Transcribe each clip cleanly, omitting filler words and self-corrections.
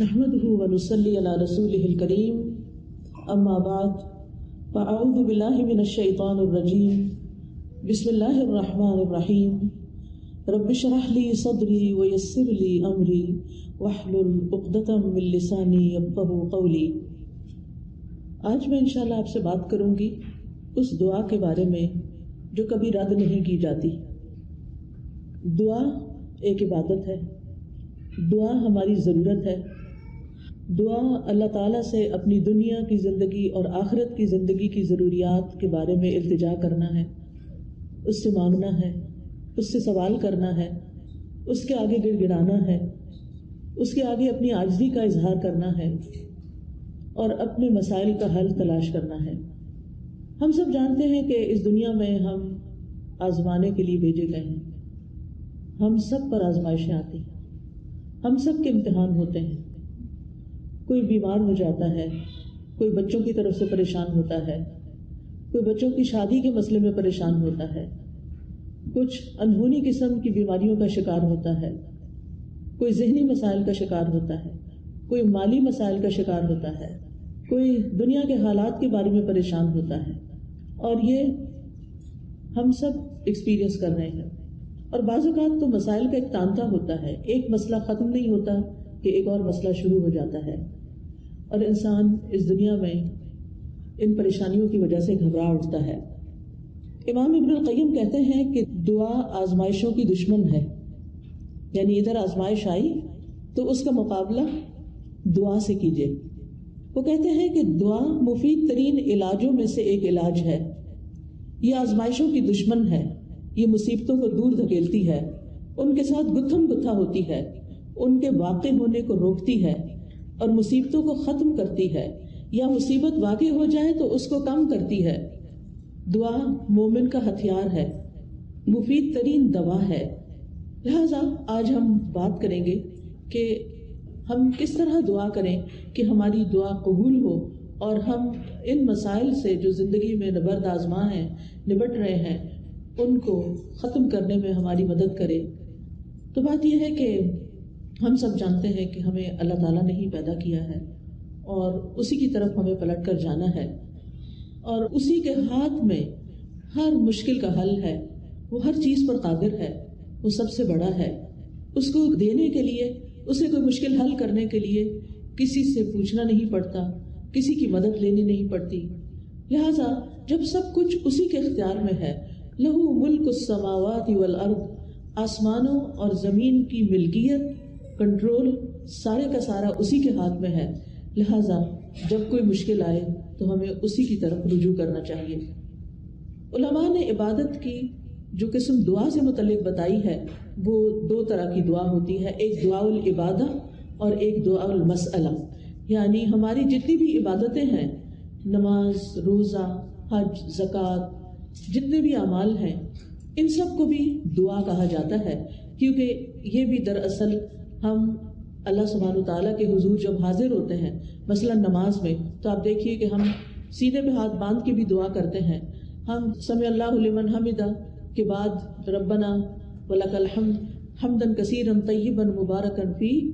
نحمده ونصلي على رسوله الكريم اما بعد فاعوذ بالله من الشيطان الرجيم بسم الله الرحمن الرحيم رب اشرح لي صدري ويسر لي امري واحلل عقدة من لساني يفقهوا قولي۔ آج میں انشاءاللہ آپ سے بات کروں گی اس دعا کے بارے میں جو کبھی رد نہیں کی جاتی۔ دعا ایک عبادت ہے، دعا ہماری ضرورت ہے۔ دعا اللہ تعالیٰ سے اپنی دنیا کی زندگی اور آخرت کی زندگی کی ضروریات کے بارے میں التجا کرنا ہے، اس سے مانگنا ہے، اس سے سوال کرنا ہے، اس کے آگے گڑ گڑانا ہے، اس کے آگے اپنی عاجزی کا اظہار کرنا ہے اور اپنے مسائل کا حل تلاش کرنا ہے۔ ہم سب جانتے ہیں کہ اس دنیا میں ہم آزمانے کے لیے بھیجے گئے ہیں، ہم سب پر آزمائشیں آتی ہیں، ہم سب کے امتحان ہوتے ہیں۔ کوئی بیمار ہو جاتا ہے، کوئی بچوں کی طرف سے پریشان ہوتا ہے، کوئی بچوں کی شادی کے مسئلے میں پریشان ہوتا ہے، کچھ اندھونی قسم کی بیماریوں کا شکار ہوتا ہے، کوئی ذہنی مسائل کا شکار ہوتا ہے، کوئی مالی مسائل کا شکار ہوتا ہے، کوئی دنیا کے حالات کے بارے میں پریشان ہوتا ہے، اور یہ ہم سب ایکسپیرینس کر رہے ہیں۔ اور بعض اوقات تو مسائل کا ایک تانتا ہوتا ہے، ایک مسئلہ ختم نہیں ہوتا کہ ایک اور مسئلہ شروع ہو جاتا ہے، اور انسان اس دنیا میں ان پریشانیوں کی وجہ سے گھبرا اٹھتا ہے۔ امام ابن القیم کہتے ہیں کہ دعا آزمائشوں کی دشمن ہے، یعنی ادھر آزمائش آئی تو اس کا مقابلہ دعا سے کیجیے۔ وہ کہتے ہیں کہ دعا مفید ترین علاجوں میں سے ایک علاج ہے، یہ آزمائشوں کی دشمن ہے، یہ مصیبتوں کو دور دھکیلتی ہے، ان کے ساتھ گتھم گتھا ہوتی ہے، ان کے واقع ہونے کو روکتی ہے اور مصیبتوں کو ختم کرتی ہے، یا مصیبت واقع ہو جائے تو اس کو کم کرتی ہے۔ دعا مومن کا ہتھیار ہے، مفید ترین دوا ہے۔ لہذا آج ہم بات کریں گے کہ ہم کس طرح دعا کریں کہ ہماری دعا قبول ہو اور ہم ان مسائل سے جو زندگی میں نبرد آزما ہیں، نبٹ رہے ہیں، ان کو ختم کرنے میں ہماری مدد کرے۔ تو بات یہ ہے کہ ہم سب جانتے ہیں کہ ہمیں اللہ تعالیٰ نے ہی پیدا کیا ہے اور اسی کی طرف ہمیں پلٹ کر جانا ہے، اور اسی کے ہاتھ میں ہر مشکل کا حل ہے۔ وہ ہر چیز پر قادر ہے، وہ سب سے بڑا ہے۔ اس کو دینے کے لیے، اسے کوئی مشکل حل کرنے کے لیے کسی سے پوچھنا نہیں پڑتا، کسی کی مدد لینی نہیں پڑتی۔ لہٰذا جب سب کچھ اسی کے اختیار میں ہے، لہو ملک السماوات والارض، آسمانوں اور زمین کی ملکیت، کنٹرول سارے کا سارا اسی کے ہاتھ میں ہے، لہٰذا جب کوئی مشکل آئے تو ہمیں اسی کی طرف رجوع کرنا چاہیے۔ علماء نے عبادت کی جو قسم دعا سے متعلق بتائی ہے وہ دو طرح کی دعا ہوتی ہے، ایک دعا العبادہ اور ایک دعا المسئلہ۔ یعنی ہماری جتنی بھی عبادتیں ہیں، نماز، روزہ، حج، زکوٰۃ، جتنے بھی اعمال ہیں، ان سب کو بھی دعا کہا جاتا ہے، کیونکہ یہ بھی دراصل ہم اللہ سبحانہ وتعالیٰ کے حضور جب حاضر ہوتے ہیں، مثلا نماز میں، تو آپ دیکھیے کہ ہم سینے پہ ہاتھ باندھ کے بھی دعا کرتے ہیں۔ ہم سمع اللہ لمن حمدہ کے بعد ربنا ولک الحمد حمدا کثیرا طیبا مبارکا فیہ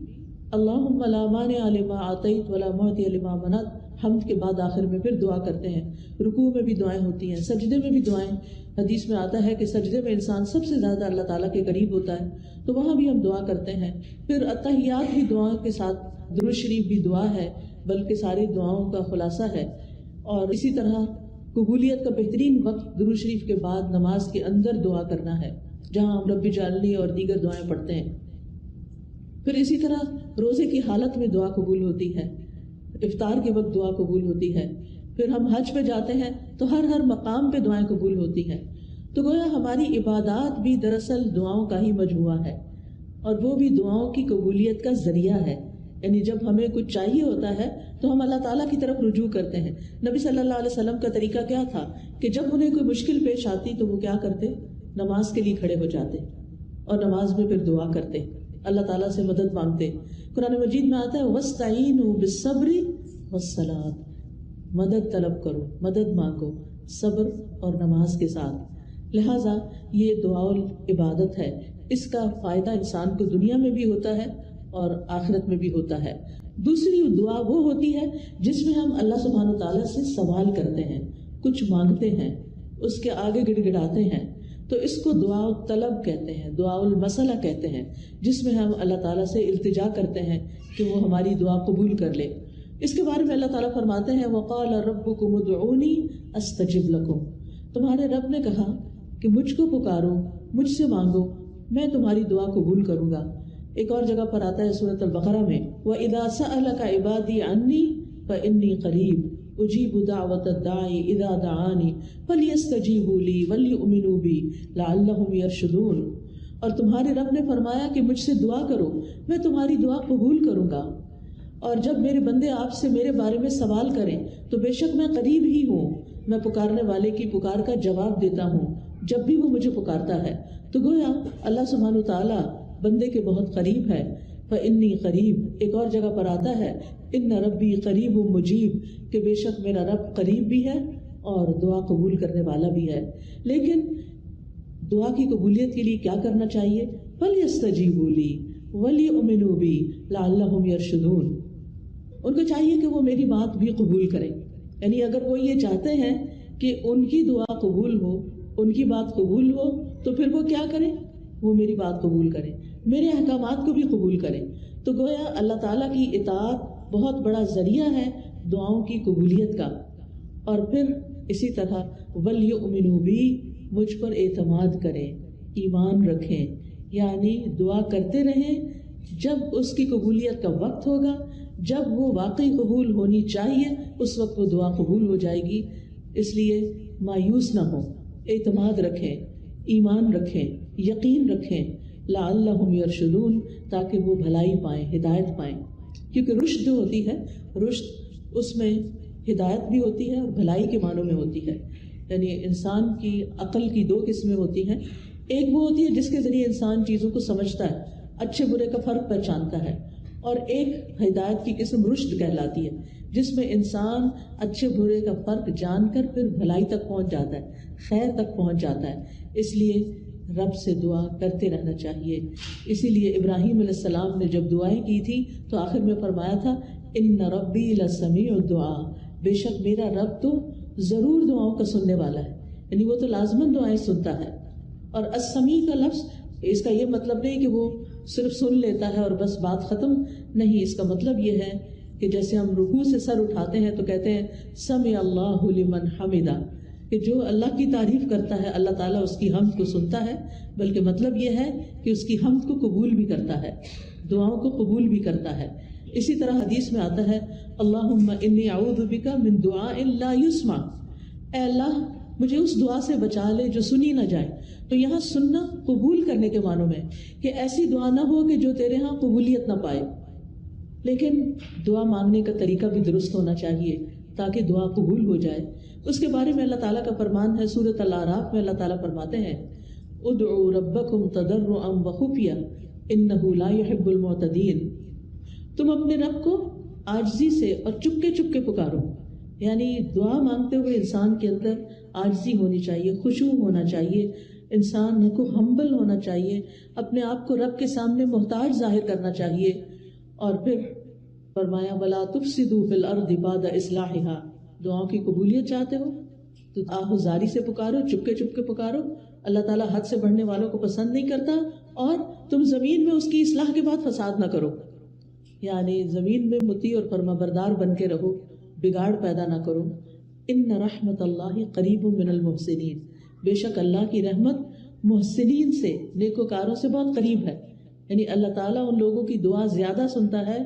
اللہم لا مانع لما اعطیت ولا معطی لما منعت، حمد کے بعد آخر میں پھر دعا کرتے ہیں۔ رکوع میں بھی دعائیں ہوتی ہیں، سجدے میں بھی دعائیں۔ حدیث میں آتا ہے کہ سجدے میں انسان سب سے زیادہ اللہ تعالیٰ کے قریب ہوتا ہے، تو وہاں بھی ہم دعا کرتے ہیں۔ پھر اتحیات بھی دعا کے ساتھ، درود شریف بھی دعا ہے، بلکہ ساری دعاؤں کا خلاصہ ہے۔ اور اسی طرح قبولیت کا بہترین وقت درود شریف کے بعد نماز کے اندر دعا کرنا ہے، جہاں ہم رب اجعلنی اور دیگر دعائیں پڑھتے ہیں۔ پھر اسی طرح روزے کی حالت میں دعا قبول ہوتی ہے، افطار کے وقت دعا قبول ہوتی ہے۔ پھر ہم حج پہ جاتے ہیں تو ہر مقام پہ دعائیں قبول ہوتی ہیں۔ تو گویا ہماری عبادات بھی دراصل دعاؤں کا ہی مجموعہ ہے، اور وہ بھی دعاؤں کی قبولیت کا ذریعہ ہے۔ یعنی جب ہمیں کچھ چاہیے ہوتا ہے تو ہم اللہ تعالیٰ کی طرف رجوع کرتے ہیں۔ نبی صلی اللہ علیہ وسلم کا طریقہ کیا تھا کہ جب انہیں کوئی مشکل پیش آتی تو وہ کیا کرتے؟ نماز کے لیے کھڑے ہو جاتے اور نماز میں پھر دعا کرتے، اللہ تعالیٰ سے مدد مانگتے۔ قرآن مجید میں آتا ہے وَاسْتَعِینُوا بِالصَّبْرِ وَالصَّلَاةِ، مدد طلب کرو، مدد مانگو صبر اور نماز کے ساتھ۔ لہٰذا یہ دعا العبادت ہے، اس کا فائدہ انسان کو دنیا میں بھی ہوتا ہے اور آخرت میں بھی ہوتا ہے. دوسری دعا وہ ہوتی ہے جس میں ہم اللہ سبحانہ تعالیٰ سے سوال کرتے ہیں، کچھ مانگتے ہیں، اس کے آگے گڑ گڑاتے ہیں، تو اس کو دعا طلب کہتے ہیں، دعا المسئلہ کہتے ہیں، جس میں ہم اللہ تعالیٰ سے التجا کرتے ہیں کہ وہ ہماری دعا قبول کر لے. اس کے بارے میں اللہ تعالیٰ فرماتے ہیں وَقَالَ رَبُّكُمُ ادْعُونِي أَسْتَجِبْ لَكُمْ، تمہارے رب نے کہا کہ مجھ کو پکارو، مجھ سے مانگو، میں تمہاری دعا قبول کروں گا. ایک اور جگہ پر آتا ہے سورۃ البقرہ میں وَإِذَا سَأَلَكَ عِبَادِي عَنِّي فَإِنِّي قَرِيبٌ أُجِيبُ دَعْوَةَ الدَّاعِ إِذَا دَعَانِ فَلْيَسْتَجِيبُوا لِي وَلْيُؤْمِنُوا بِي لَعَلَّهُمْ يَرْشُدُونَ. اور تمہارے رب نے فرمایا کہ مجھ سے دعا کرو، میں تمہاری دعا قبول کروں گا، اور جب میرے بندے آپ سے میرے بارے میں سوال کریں تو بے شک میں قریب ہی ہوں، میں پکارنے والے کی پکار کا جواب دیتا ہوں جب بھی وہ مجھے پکارتا ہے. تو گویا اللہ سبحانہ تعالیٰ بندے کے بہت قریب ہے. فإنی قریب، ایک اور جگہ پر آتا ہے ان ربی قریب مجیب، کہ بے شک میرا رب قریب بھی ہے اور دعا قبول کرنے والا بھی ہے. لیکن دعا کی قبولیت کے لیے کیا کرنا چاہیے؟ فَلْيَسْتَجِيبُوا لِي وَلْيُؤْمِنُوا بِي لَعَلَّهُمْ يَرْشُدُونَ. ان کو چاہیے کہ وہ میری بات بھی قبول کریں. یعنی اگر وہ یہ چاہتے ہیں کہ ان کی دعا قبول ہو، ان کی بات قبول ہو، تو پھر وہ کیا کریں؟ وہ میری بات قبول کریں، میرے احکامات کو بھی قبول کریں. تو گویا اللہ تعالیٰ کی اطاعت بہت بڑا ذریعہ ہے دعاؤں کی قبولیت کا. اور پھر اسی طرح وَلْيُؤْمِنُوا بِي، مجھ پر اعتماد کریں، ایمان رکھیں، یعنی دعا کرتے رہیں. جب اس کی قبولیت کا وقت ہوگا، جب وہ واقعی قبول ہونی چاہیے، اس وقت وہ دعا قبول ہو جائے گی. اس لیے مایوس نہ ہو، اعتماد رکھیں، ایمان رکھیں، یقین رکھیں. لعلہم یرشدون، تاکہ وہ بھلائی پائیں، ہدایت پائیں. کیونکہ رشد جو ہوتی ہے، رشد اس میں ہدایت بھی ہوتی ہے اور بھلائی کے معنوں میں ہوتی ہے. یعنی انسان کی عقل کی دو قسمیں ہوتی ہیں. ایک وہ ہوتی ہے جس کے ذریعے انسان چیزوں کو سمجھتا ہے، اچھے برے کا فرق پہچانتا ہے، اور ایک ہدایت کی قسم رشد کہلاتی ہے، جس میں انسان اچھے برے کا فرق جان کر پھر بھلائی تک پہنچ جاتا ہے، خیر تک پہنچ جاتا ہے. اس لیے رب سے دعا کرتے رہنا چاہیے. اسی لیے ابراہیم علیہ السلام نے جب دعائیں کی تھی تو آخر میں فرمایا تھا ان ربی لسمیع الدعاء، بے شک میرا رب تو ضرور دعاؤں کا سننے والا ہے. یعنی وہ تو لازماً دعائیں سنتا ہے. اور السمیع کا لفظ اس کا یہ مطلب نہیں کہ وہ صرف سن لیتا ہے اور بس بات ختم نہیں. اس کا مطلب یہ ہے کہ جیسے ہم رکوع سے سر اٹھاتے ہیں تو کہتے ہیں سمع اللہ لمن حمدہ، کہ جو اللہ کی تعریف کرتا ہے اللہ تعالیٰ اس کی حمد کو سنتا ہے، بلکہ مطلب یہ ہے کہ اس کی حمد کو قبول بھی کرتا ہے، دعاؤں کو قبول بھی کرتا ہے. اسی طرح حدیث میں آتا ہے اللہم انی اعوذ بک من دعاء لا یسمع، اے اللہ مجھے اس دعا سے بچا لے جو سنی نہ جائے. تو یہاں سننا قبول کرنے کے معنوں میں کہ ایسی دعا نہ ہو کہ جو تیرے ہاں قبولیت نہ پائے. لیکن دعا مانگنے کا طریقہ بھی درست ہونا چاہیے تاکہ دعا قبول ہو جائے. اس کے بارے میں اللہ تعالیٰ کا فرمان ہے سورۃ الاعراف میں. اللہ تعالیٰ فرماتے ہیں ادعوا ربکم تضرعا وخفیا انہ لا یحب المعتدین، تم اپنے رب کو عاجزی سے اور چپکے چپکے پکارو. یعنی دعا مانگتے ہوئے انسان کے اندر عاجزی ہونی چاہیے، خشوع ہونا چاہیے، انسان کو ہمبل ہونا چاہیے، اپنے آپ کو رب کے سامنے محتاج ظاہر کرنا چاہیے. اور پھر فرمایا وَلَا تُفْسِدُوا فِي الْأَرْضِ بَعْدَ إِصْلَاحِهَا، دعاؤں کی قبولیت چاہتے ہو تو آہوزاری سے پکارو، چپکے چپکے پکارو. اللہ تعالیٰ حد سے بڑھنے والوں کو پسند نہیں کرتا. اور تم زمین میں اس کی اصلاح کے بعد فساد نہ کرو، یعنی زمین میں مطیع اور فرما بردار بن کے رہو، بگاڑ پیدا نہ کرو. ان رحمت اللہ قریب من المحسنین، بے شک اللہ کی رحمت محسنین سے، نیکوکاروں سے بہت قریب ہے. یعنی اللہ تعالیٰ ان لوگوں کی دعا زیادہ سنتا ہے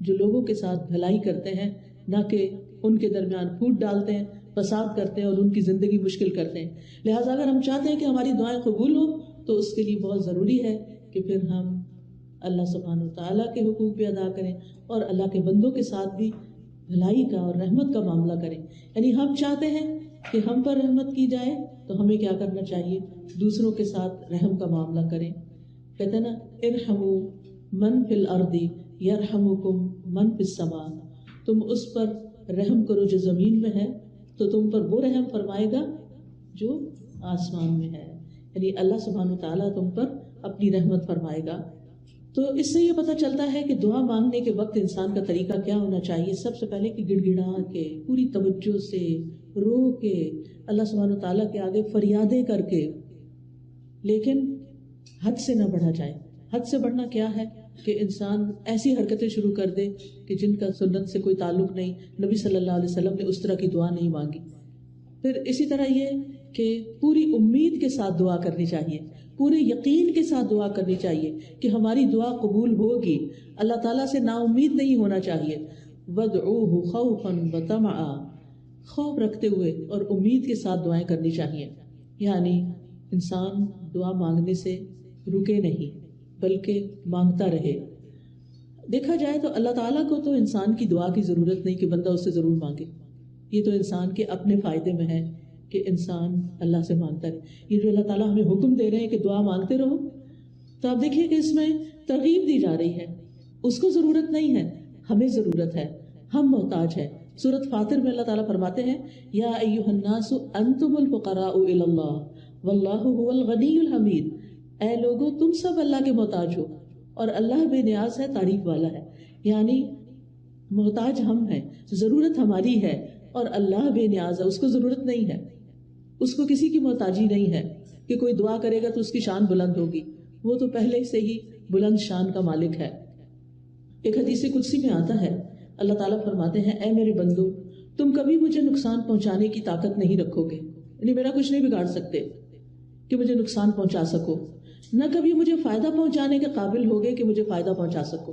جو لوگوں کے ساتھ بھلائی کرتے ہیں، نہ کہ ان کے درمیان پھوٹ ڈالتے ہیں، فساد کرتے ہیں اور ان کی زندگی مشکل کرتے ہیں. لہٰذا اگر ہم چاہتے ہیں کہ ہماری دعائیں قبول ہوں تو اس کے لیے بہت ضروری ہے کہ پھر ہم اللہ سبحانہ وتعالیٰ کے حقوق بھی ادا کریں اور اللہ کے بندوں کے ساتھ بھی بھلائی کا اور رحمت کا معاملہ کریں. یعنی ہم چاہتے ہیں کہ ہم پر رحمت کی جائے تو ہمیں کیا کرنا چاہیے؟ دوسروں کے ساتھ رحم کا معاملہ کریں. کہتے ہیں نا ارحموا من فی الارض یرحمکم من فی السماء، تم اس پر رحم کرو جو زمین میں ہے تو تم پر وہ رحم فرمائے گا جو آسمان میں ہے. یعنی اللہ سبحانہ وتعالیٰ تم پر اپنی رحمت فرمائے گا. تو اس سے یہ پتہ چلتا ہے کہ دعا مانگنے کے وقت انسان کا طریقہ کیا ہونا چاہیے. سب سے پہلے کہ گڑ گڑا کے پوری توجہ سے رو کے اللہ سبحانہ وتعالیٰ کے آگے فریادیں کر کے، لیکن حد سے نہ بڑھا جائے. حد سے بڑھنا کیا ہے کہ انسان ایسی حرکتیں شروع کر دے کہ جن کا سنت سے کوئی تعلق نہیں. نبی صلی اللہ علیہ وسلم نے اس طرح کی دعا نہیں مانگی. پھر اسی طرح یہ کہ پوری امید کے ساتھ دعا کرنی چاہیے، پورے یقین کے ساتھ دعا کرنی چاہیے کہ ہماری دعا قبول ہوگی. اللہ تعالیٰ سے نا امید نہیں ہونا چاہیے. وَادْعُوهُ خَوْفًا وَطَمَعًا، خوف رکھتے ہوئے اور امید کے ساتھ دعائیں کرنی چاہیے. یعنی انسان دعا مانگنے سے رکے نہیں بلکہ مانگتا رہے. دیکھا جائے تو اللہ تعالیٰ کو تو انسان کی دعا کی ضرورت نہیں کہ بندہ اس سے ضرور مانگے. یہ تو انسان کے اپنے فائدے میں ہے کہ انسان اللہ سے مانگتا رہے. یہ جو اللہ تعالیٰ ہمیں حکم دے رہے ہیں کہ دعا مانگتے رہو، تو آپ دیکھیے کہ اس میں ترغیب دی جا رہی ہے. اس کو ضرورت نہیں ہے، ہمیں ضرورت ہے، ہم محتاج ہیں. سورۃ فاطر میں اللہ تعالیٰ فرماتے ہیں یا ایھا الناس انتم الفقراء الی اللہ واللہ هو الغنی الحمید. اے لوگو تم سب اللہ کے محتاج ہو اور اللہ بے نیاز ہے، تعریف والا ہے. یعنی محتاج ہم ہیں، ضرورت ہماری ہے اور اللہ بے نیاز ہے، اس کو ضرورت نہیں ہے. اس کو کسی کی محتاجی نہیں ہے کہ کوئی دعا کرے گا تو اس کی شان بلند ہوگی. وہ تو پہلے سے ہی بلند شان کا مالک ہے. ایک حدیث قدسی میں آتا ہے اللہ تعالیٰ فرماتے ہیں اے میرے بندو تم کبھی مجھے نقصان پہنچانے کی طاقت نہیں رکھو گے. یعنی میرا کچھ نہیں بگاڑ سکتے کہ مجھے نقصان پہنچا سکو، نہ کبھی مجھے فائدہ پہنچانے کے قابل ہوگے کہ مجھے فائدہ پہنچا سکو.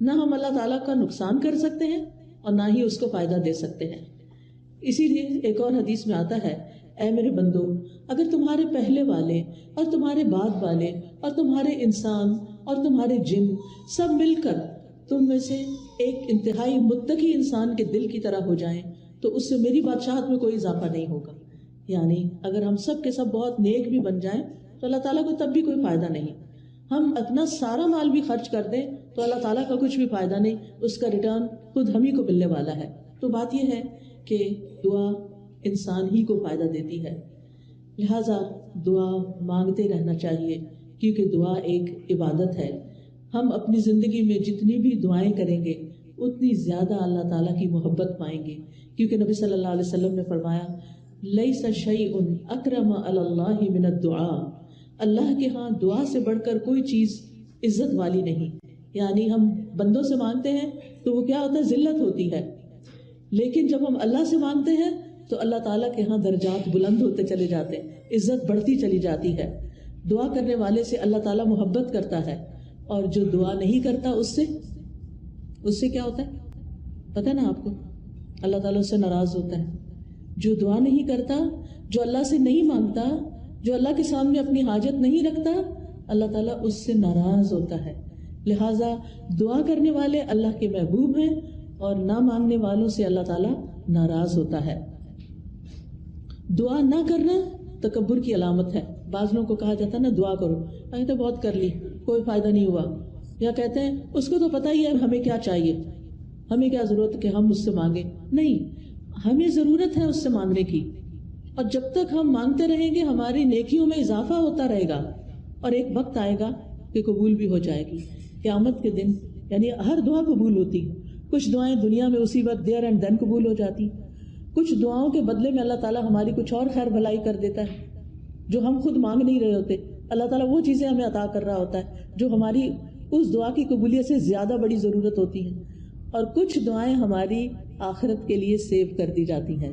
نہ ہم اللہ تعالیٰ کا نقصان کر سکتے ہیں اور نہ ہی اس کو فائدہ دے سکتے ہیں. اسی لیے ایک اور حدیث میں آتا ہے اے میرے بندو اگر تمہارے پہلے والے اور تمہارے بعد والے اور تمہارے انسان اور تمہارے جن سب مل کر تم میں سے ایک انتہائی متقی انسان کے دل کی طرح ہو جائیں تو اس سے میری بادشاہت میں کوئی اضافہ نہیں ہوگا. یعنی اگر ہم سب کے سب بہت نیک بھی بن جائیں تو اللہ تعالیٰ کو تب بھی کوئی فائدہ نہیں. ہم اپنا سارا مال بھی خرچ کر دیں تو اللہ تعالیٰ کا کچھ بھی فائدہ نہیں، اس کا ریٹرن خود ہم ہی کو ملنے والا ہے. تو بات یہ ہے کہ دعا انسان ہی کو فائدہ دیتی ہے. لہٰذا دعا مانگتے رہنا چاہیے کیونکہ دعا ایک عبادت ہے. ہم اپنی زندگی میں جتنی بھی دعائیں کریں گے اتنی زیادہ اللہ تعالیٰ کی محبت پائیں گے، کیونکہ نبی صلی اللہ علیہ وسلم نے فرمایا لیس شیء اکرم علی اللہ من الدعاء، اللہ کے ہاں دعا سے بڑھ کر کوئی چیز عزت والی نہیں. یعنی ہم بندوں سے مانگتے ہیں تو وہ کیا ہوتا ہے، ذلت ہوتی ہے، لیکن جب ہم اللہ سے مانگتے ہیں تو اللہ تعالیٰ کے ہاں درجات بلند ہوتے چلے جاتے ہیں، عزت بڑھتی چلی جاتی ہے. دعا کرنے والے سے اللہ تعالیٰ محبت کرتا ہے اور جو دعا نہیں کرتا اس سے کیا ہوتا ہے پتہ نا آپ کو، اللہ تعالیٰ اس سے ناراض ہوتا ہے. جو دعا نہیں کرتا، جو اللہ سے نہیں مانگتا، جو اللہ کے سامنے اپنی حاجت نہیں رکھتا، اللہ تعالیٰ اس سے ناراض ہوتا ہے. لہٰذا دعا کرنے والے اللہ کے محبوب ہیں اور نہ مانگنے والوں سے اللہ تعالیٰ ناراض ہوتا ہے. دعا نہ کرنا تکبر کی علامت ہے. بعض لوگوں کو کہا جاتا ہے نا دعا کرو، میں تو بہت کر لی کوئی فائدہ نہیں ہوا، یا کہتے ہیں اس کو تو پتہ ہی ہے ہمیں کیا چاہیے، ہمیں کیا ضرورت کہ ہم اس سے مانگیں. نہیں، ہمیں ضرورت ہے اس سے مانگنے کی، اور جب تک ہم مانگتے رہیں گے ہماری نیکیوں میں اضافہ ہوتا رہے گا اور ایک وقت آئے گا کہ قبول بھی ہو جائے گی. قیامت کے دن یعنی ہر دعا قبول ہوتی ہے. کچھ دعائیں دنیا میں اسی وقت دیر اینڈ دین قبول ہو جاتی، کچھ دعاؤں کے بدلے میں اللہ تعالیٰ ہماری کچھ اور خیر بھلائی کر دیتا ہے جو ہم خود مانگ نہیں رہے ہوتے. اللہ تعالیٰ وہ چیزیں ہمیں عطا کر رہا ہوتا ہے جو ہماری اس دعا کی قبولیت سے زیادہ بڑی ضرورت ہوتی ہے. اور کچھ دعائیں ہماری آخرت کے لیے سیو کر دی جاتی ہیں.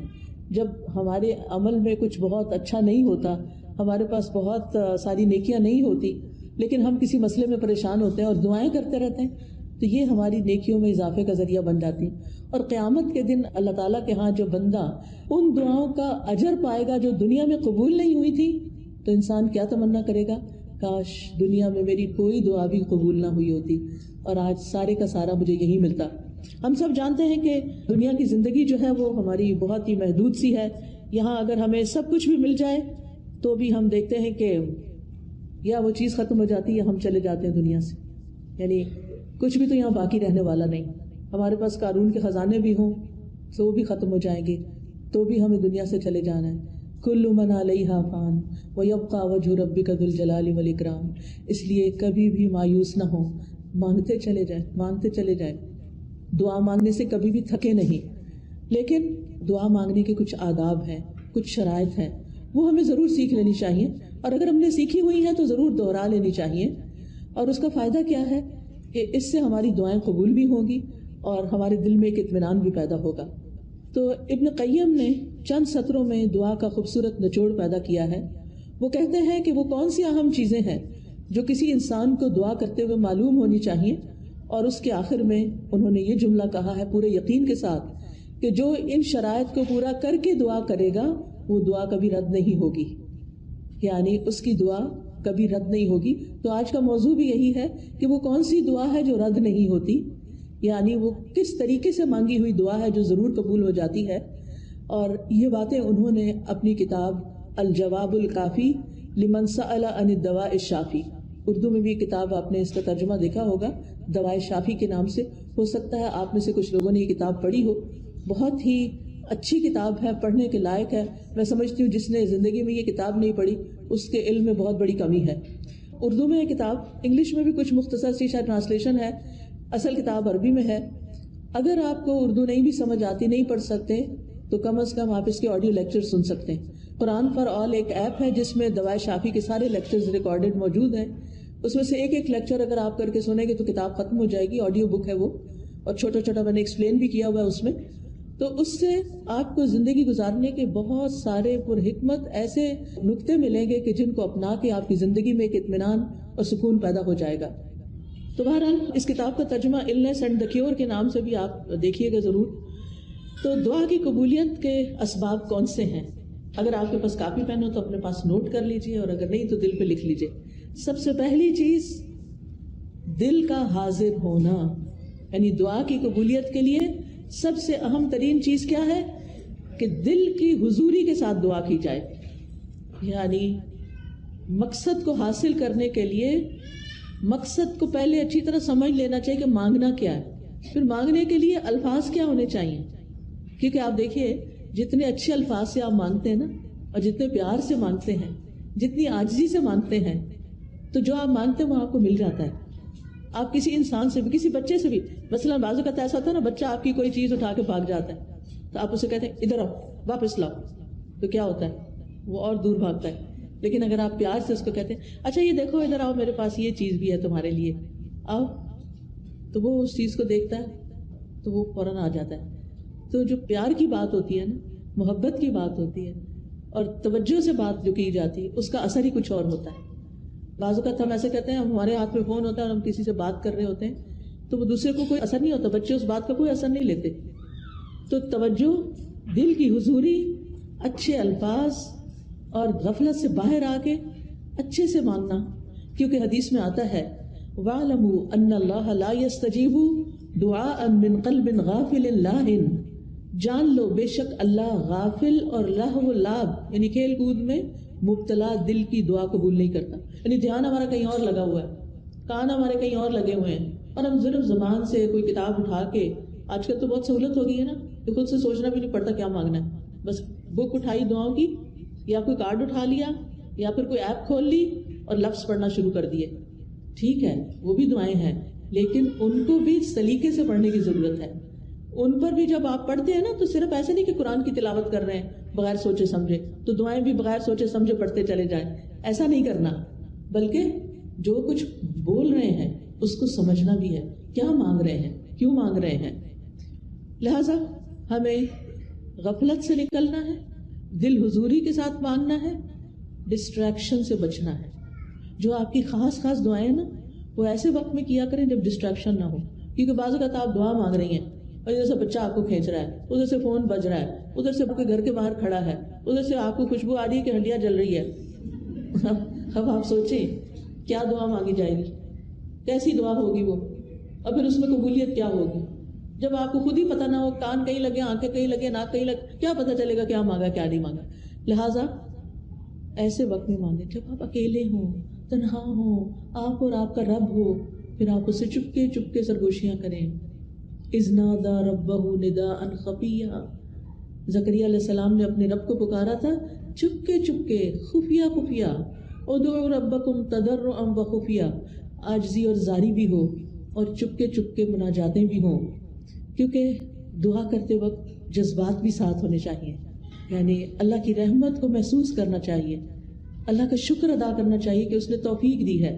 جب ہمارے عمل میں کچھ بہت اچھا نہیں ہوتا، ہمارے پاس بہت ساری نیکیاں نہیں ہوتی، لیکن ہم کسی مسئلے میں پریشان ہوتے ہیں اور دعائیں کرتے رہتے ہیں، تو یہ ہماری نیکیوں میں اضافے کا ذریعہ بن جاتی ہیں. اور قیامت کے دن اللہ تعالیٰ کے ہاں جو بندہ ان دعاؤں کا اجر پائے گا جو دنیا میں قبول نہیں ہوئی تھی، تو انسان کیا تمنا کرے گا، کاش دنیا میں میری کوئی دعا بھی قبول نہ ہوئی ہوتی اور آج سارے کا سارا مجھے یہی ملتا. ہم سب جانتے ہیں کہ دنیا کی زندگی جو ہے وہ ہماری بہت ہی محدود سی ہے. یہاں اگر ہمیں سب کچھ بھی مل جائے تو بھی ہم دیکھتے ہیں کہ یا وہ چیز ختم ہو جاتی ہے یا ہم چلے جاتے ہیں دنیا سے. یعنی کچھ بھی تو یہاں باقی رہنے والا نہیں. ہمارے پاس قارون کے خزانے بھی ہوں تو وہ بھی ختم ہو جائیں گے، تو بھی ہمیں دنیا سے چلے جانا ہے. کل من علیہا فان ویبقی وجہ ربک ذو الجلال والاکرام. اس لیے کبھی بھی مایوس نہ ہو، مانگتے چلے جائیں، مانگتے چلے جائیں. دعا مانگنے سے کبھی بھی تھکے نہیں. لیکن دعا مانگنے کے کچھ آداب ہیں، کچھ شرائط ہیں، وہ ہمیں ضرور سیکھ لینی چاہیے، اور اگر ہم نے سیکھی ہوئی ہیں تو ضرور دوہرا لینی چاہیے. اور اس کا فائدہ کیا ہے کہ اس سے ہماری دعائیں قبول بھی ہوں گی اور ہمارے دل میں ایک اطمینان بھی پیدا ہوگا. تو ابن قیم نے چند سطروں میں دعا کا خوبصورت نچوڑ پیدا کیا ہے. وہ کہتے ہیں کہ وہ کون سی اہم چیزیں ہیں جو کسی انسان کو دعا کرتے ہوئے معلوم ہونی چاہیے، اور اس کے آخر میں انہوں نے یہ جملہ کہا ہے پورے یقین کے ساتھ کہ جو ان شرائط کو پورا کر کے دعا کرے گا وہ دعا کبھی رد نہیں ہوگی، یعنی اس کی دعا کبھی رد نہیں ہوگی. تو آج کا موضوع بھی یہی ہے کہ وہ کون سی دعا ہے جو رد نہیں ہوتی، یعنی وہ کس طریقے سے مانگی ہوئی دعا ہے جو ضرور قبول ہو جاتی ہے. اور یہ باتیں انہوں نے اپنی کتاب الجواب الکافی لمن سأل عن الدواء الشافی، اردو میں بھی کتاب آپ نے اس کا ترجمہ دیکھا ہوگا دوائے شافی کے نام سے. ہو سکتا ہے آپ میں سے کچھ لوگوں نے یہ کتاب پڑھی ہو. بہت ہی اچھی کتاب ہے، پڑھنے کے لائق ہے. میں سمجھتی ہوں جس نے زندگی میں یہ کتاب نہیں پڑھی اس کے علم میں بہت بڑی کمی ہے. اردو میں یہ کتاب، انگلش میں بھی کچھ مختصر سی شاید ٹرانسلیشن ہے، اصل کتاب عربی میں ہے. اگر آپ کو اردو نہیں بھی سمجھ آتی، نہیں پڑھ سکتے، تو کم از کم آپ اس کے آڈیو لیکچر سن سکتے ہیں. قرآن فار آل ایک ایپ ہے جس میں دوائے شافی کے سارے لیکچرز ریکارڈڈ موجود ہیں. اس میں سے ایک ایک لیکچر اگر آپ کر کے سنیں گے تو کتاب ختم ہو جائے گی. آڈیو بک ہے وہ، اور چھوٹا چھوٹا میں نے ایکسپلین بھی کیا ہوا ہے اس میں. تو اس سے آپ کو زندگی گزارنے کے بہت سارے پر حکمت ایسے نکتے ملیں گے کہ جن کو اپنا کے آپ کی زندگی میں ایک اطمینان اور سکون پیدا ہو جائے گا. تو بہرحال اس کتاب کا ترجمہ النیس اینڈ دا کیور کے نام سے بھی آپ دیکھیے گا ضرور. تو دعا کی قبولیت کے اسباب کون سے ہیں؟ اگر آپ کے پاس کاپی پین ہو تو اپنے پاس نوٹ کر لیجئے، اور اگر نہیں تو دل پہ لکھ لیجئے. سب سے پہلی چیز دل کا حاضر ہونا، یعنی دعا کی قبولیت کے لیے سب سے اہم ترین چیز کیا ہے کہ دل کی حضوری کے ساتھ دعا کی جائے. یعنی مقصد کو حاصل کرنے کے لیے مقصد کو پہلے اچھی طرح سمجھ لینا چاہیے کہ مانگنا کیا ہے، پھر مانگنے کے لیے الفاظ کیا ہونے چاہیے. کیونکہ آپ دیکھیے جتنے اچھے الفاظ سے آپ مانگتے ہیں نا، اور جتنے پیار سے مانگتے ہیں، جتنی عاجزی سے مانگتے ہیں، تو جو آپ مانگتے ہیں وہ آپ کو مل جاتا ہے. آپ کسی انسان سے بھی، کسی بچے سے بھی، مثلا بعض اوقات ایسا ہوتا ہے نا، بچہ آپ کی کوئی چیز اٹھا کے بھاگ جاتا ہے تو آپ اسے کہتے ہیں ادھر آؤ، واپس لاؤ، تو کیا ہوتا ہے؟ وہ اور دور بھاگتا ہے. لیکن اگر آپ پیار سے اس کو کہتے ہیں اچھا یہ دیکھو ادھر آؤ، میرے پاس یہ چیز بھی ہے تمہارے لیے، آؤ، تو وہ اس چیز کو دیکھتا ہے تو وہ فوراً آ جاتا ہے. تو جو پیار کی بات ہوتی ہے نا، محبت کی بات ہوتی ہے، اور توجہ سے بات جو کی جاتی ہے، اس کا اثر ہی کچھ اور ہوتا ہے. بعض اوقات ہم ایسے کہتے ہیں، ہمارے ہاتھ میں فون ہوتا ہے اور ہم کسی سے بات کر رہے ہوتے ہیں تو وہ دوسرے کو کوئی اثر نہیں ہوتا، بچے اس بات کا کوئی اثر نہیں لیتے. تو توجہ، دل کی حضوری، اچھے الفاظ، اور غفلت سے باہر آ کے اچھے سے مانگنا. کیونکہ حدیث میں آتا ہے وَاعْلَمُوا أَنَّ اللَّهَ لَا يَسْتَجِيبُ دُعَاءً مِّن قَلْبٍ غَافِلٍ لَاهٍ، جان لو بے شک اللہ غافل اور لہو و لعب یعنی کھیل کود میں مبتلا دل کی دعا قبول نہیں کرتا. یعنی دھیان ہمارا کہیں اور لگا ہوا ہے، کان ہمارے کہیں اور لگے ہوئے ہیں، اور ہم صرف زبان سے کوئی کتاب اٹھا کے، آج کل تو بہت سہولت ہو گئی ہے نا کہ خود سے سوچنا بھی نہیں پڑتا کیا مانگنا ہے، بس بک اٹھائی دعاؤں کی، یا کوئی کارڈ اٹھا لیا، یا پھر کوئی ایپ کھول لی اور لفظ پڑھنا شروع کر دیے. ٹھیک ہے وہ بھی دعائیں ہیں، لیکن ان کو بھی سلیقے سے پڑھنے کی ضرورت ہے. ان پر بھی جب آپ پڑھتے ہیں نا تو صرف ایسے نہیں کہ قرآن کی تلاوت کر رہے ہیں بغیر سوچے سمجھے تو دعائیں بھی بغیر سوچے سمجھے پڑھتے چلے جائیں، ایسا نہیں کرنا، بلکہ جو کچھ بول رہے ہیں اس کو سمجھنا بھی ہے، کیا مانگ رہے ہیں، کیوں مانگ رہے ہیں. لہٰذا ہمیں غفلت سے نکلنا ہے، دل حضوری کے ساتھ مانگنا ہے، ڈسٹریکشن سے بچنا ہے. جو آپ کی خاص خاص دعائیں نا وہ ایسے وقت میں کیا کریں جب ڈسٹریکشن نہ ہو. کیونکہ بعض اوقات آپ دعا مانگ رہی ہیں اور ادھر سے بچہ آپ کو کھینچ رہا ہے، ادھر سے فون بج رہا ہے، ادھر سے آپ کے گھر کے باہر کھڑا ہے، ادھر سے آپ کو خوشبو آ رہی ہے کہ ہنڈیاں جل رہی ہے. اب آپ سوچیں کیا دعا مانگی جائے گی، کیسی دعا ہوگی وہ، اور پھر اس میں قبولیت کیا ہوگی. جب آپ کو خود ہی پتہ نہ ہو، کان کہیں لگے، آنکھیں کہیں لگے، ناک کہیں لگے، کیا پتہ چلے گا کیا مانگا کیا نہیں مانگا. لہٰذا ایسے وقت میں مانگیں جب آپ اکیلے ہوں، تنہا ہوں، آپ اور آپ کا رب ہو، پھر آپ اسے چپکے چپکے سرگوشیاں کریں. اذ نادى ربه نداء خفيا، زکریا علیہ السلام نے اپنے رب کو پکارا تھا چپکے خفیہ خفیہ، ادعوا ربکم تضرعا وخفیہ، عاجزی اور زاری بھی ہو اور چپکے مناجاتیں بھی ہوں، کیونکہ دعا کرتے وقت جذبات بھی ساتھ ہونے چاہیے، یعنی اللہ کی رحمت کو محسوس کرنا چاہیے، اللہ کا شکر ادا کرنا چاہیے کہ اس نے توفیق دی ہے،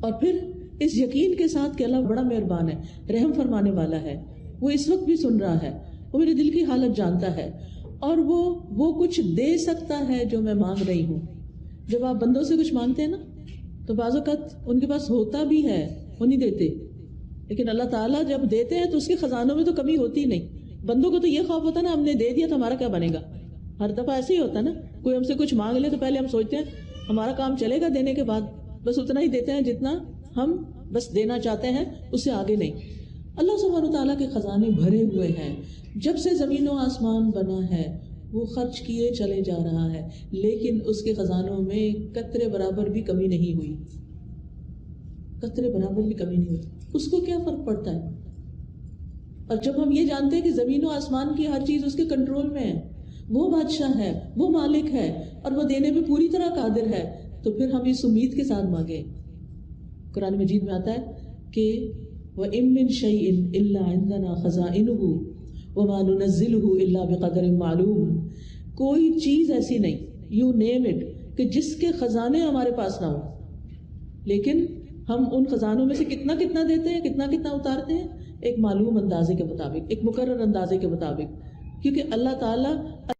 اور پھر اس یقین کے ساتھ کہ اللہ بڑا مہربان ہے، رحم فرمانے والا ہے، وہ اس وقت بھی سن رہا ہے، وہ میرے دل کی حالت جانتا ہے، اور وہ کچھ دے سکتا ہے جو میں مانگ رہی ہوں۔ جب آپ بندوں سے کچھ مانگتے ہیں نا تو بعض اوقات ان کے پاس ہوتا بھی ہے، وہ نہیں دیتے، لیکن اللہ تعالیٰ جب دیتے ہیں تو اس کے خزانوں میں تو کمی ہوتی نہیں۔ بندوں کو تو یہ خوف ہوتا ہے نا، ہم نے دے دیا تو ہمارا کیا بنے گا، ہر دفعہ ایسے ہی ہوتا ہے نا، کوئی ہم سے کچھ مانگ لے تو پہلے ہم سوچتے ہیں ہمارا کام چلے گا دینے کے بعد، بس اتنا ہی دیتے ہیں جتنا ہم بس دینا چاہتے ہیں، اس سے آگے نہیں۔ اللہ سبحانہ وتعالیٰ کے خزانے بھرے ہوئے ہیں، جب سے زمین و آسمان بنا ہے وہ خرچ کیے چلے جا رہا ہے، لیکن اس کے خزانوں میں قطرے برابر بھی کمی نہیں ہوئی، قطرے برابر بھی کمی نہیں ہوتی، اس کو کیا فرق پڑتا ہے؟ اور جب ہم یہ جانتے ہیں کہ زمین و آسمان کی ہر چیز اس کے کنٹرول میں ہے، وہ بادشاہ ہے، وہ مالک ہے، اور وہ دینے میں پوری طرح قادر ہے، تو پھر ہم اس امید کے ساتھ مانگیں۔ قرآن مجید میں آتا ہے کہ وَإِن مِّن شَيْءٍ إِلَّا عِندَنَا خَزَائِنُهُ وَمَا نُنَزِّلُهُ إِلَّا بِقَدَرٍ مَّعْلُومٍ، کوئی چیز ایسی نہیں، یو نیم اٹ، کہ جس کے خزانے ہمارے پاس نہ ہوں، لیکن ہم ان خزانوں میں سے کتنا دیتے ہیں، کتنا اتارتے ہیں، ایک معلوم اندازے کے مطابق، ایک مقرر اندازے کے مطابق، کیونکہ اللہ تعالیٰ